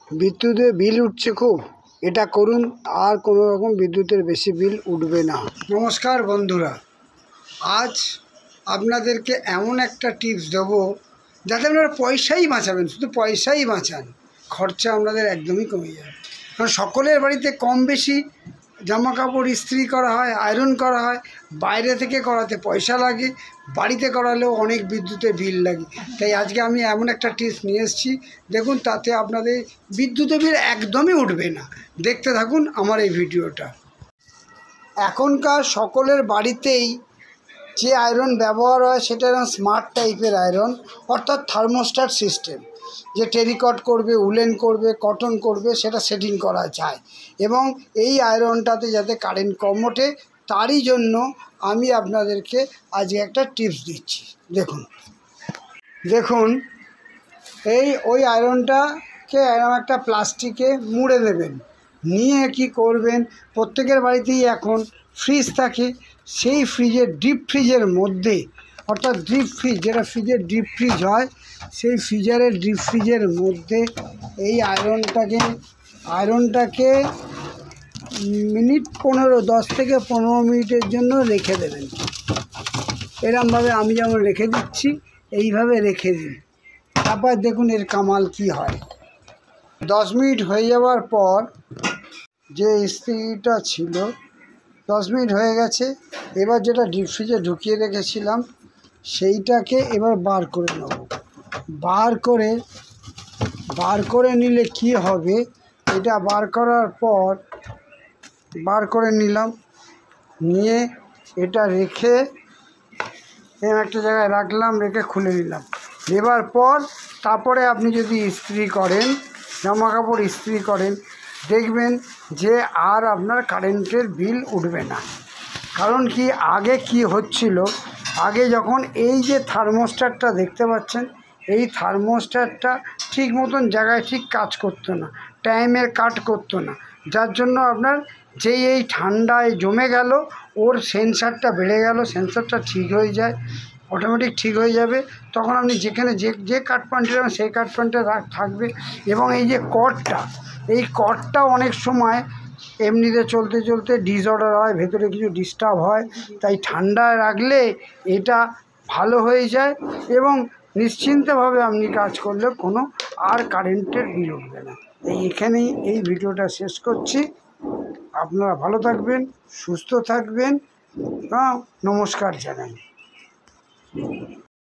বিদ্যুতের বিল উঠছে খুব, এটা করুন, আর কোনো রকম বিদ্যুতের বেশি বিল উঠবে না। নমস্কার বন্ধুরা, আজ আপনাদেরকে এমন একটা টিপস দেবো যাতে আপনারা পয়সাই বাঁচাবেন, শুধু পয়সাই বাঁচান, খরচা আপনাদের একদমই কমে যাবে। কারণ সকলের বাড়িতে কম বেশি জামা কাপড় ইস্ত্রি করা হয়, আয়রন করা হয়, বাইরে থেকে করাতে পয়সা লাগে, বাড়িতে করালেও অনেক বিদ্যুতের বিল লাগে। তাই আজকে আমি এমন একটা টিপস নিয়ে এসেছি, দেখুন তাতে আপনাদের বিদ্যুতের বিল একদমই উঠবে না। দেখতে থাকুন আমার এই ভিডিওটা। এখনকার সকলের বাড়িতেই যে আয়রন ব্যবহার হয় সেটা স্মার্ট টাইপের আয়রন, অর্থাৎ থার্মোস্ট্যাট সিস্টেম, যে টেরিকট করবে, উলেন করবে, কটন করবে, সেটা সেটিং করা যায়। এবং এই আয়রনটাতে যাতে কারেন্ট কম ওঠে, তারই জন্য আমি আপনাদেরকে আজকে একটা টিপস দিচ্ছি। দেখুন ওই আয়রনটাকে এরকম একটা প্লাস্টিকে মুড়ে নেবেন, নিয়ে কি করবেন, প্রত্যেকের বাড়িতেই এখন ফ্রিজ থাকে, সেই ফ্রিজের ডিপ ফ্রিজের মধ্যে, অর্থাৎ ডিপ ফ্রিজ, যেটা ফ্রিজের ডিপ ফ্রিজ হয়, সেই ফ্রিজারের ডিপ ফ্রিজের মধ্যে এই আয়রনটাকে মিনিট 10 থেকে 15 মিনিটের জন্য রেখে দেবেন। এরমভাবে আমি যেমন রেখে দিচ্ছি, এইভাবে রেখে দিন। তারপর দেখুন এর কামাল কি হয়। 10 মিনিট হয়ে যাওয়ার পর যে ইস্ত্রিটা ছিল, 10 মিনিট হয়ে গেছে, এবার যেটা ডিপ ফ্রিজে ঢুকিয়ে রেখেছিলাম সেইটাকে এবার বার করে নেব। বার করে নিলে কি হবে, এটা বার করার পর বার করে নিলাম, নিয়ে এটা রেখে একটা জায়গায় রাখলাম, রেখে খুলে নিলাম। নেবার পর তারপরে আপনি যদি ইস্ত্রি করেন, জামা কাপড় ইস্ত্রি করেন, দেখবেন যে আর আপনার কারেন্টের বিল উঠবে না। কারণ কি, আগে কি হচ্ছিল, আগে যখন এই যে থার্মোস্ট্যাটটা দেখতে পাচ্ছেন, এই থার্মোস্ট্যাটটা ঠিক মতন জায়গায় ঠিক কাজ করতো না, টাইমের কাট করতো না, যার জন্য আপনার যেই এই ঠান্ডায় জমে গেল, ওর সেন্সারটা বেড়ে গেল, সেন্সারটা ঠিক হয়ে যায়, অটোমেটিক ঠিক হয়ে যাবে। তখন আপনি যেখানে যে কাট পয়েন্টে যাবেন সেই কাট পয়েন্টে থাকবে। এবং এই যে কর্ডটা অনেক সময় এমনিতে চলতে চলতে ডিসঅর্ডার হয়, ভেতরে কিছু ডিস্টার্ব হয়, তাই ঠান্ডায় রাখলে এটা ভালো হয়ে যায় এবং নিশ্চিন্তভাবে আপনি কাজ করলে কোনো আর কারেন্টের বিল উঠবে না। এখানেই এই ভিডিওটা শেষ করছি। আপনারা ভালো থাকবেন, সুস্থ থাকবেন, নমস্কার জানাই।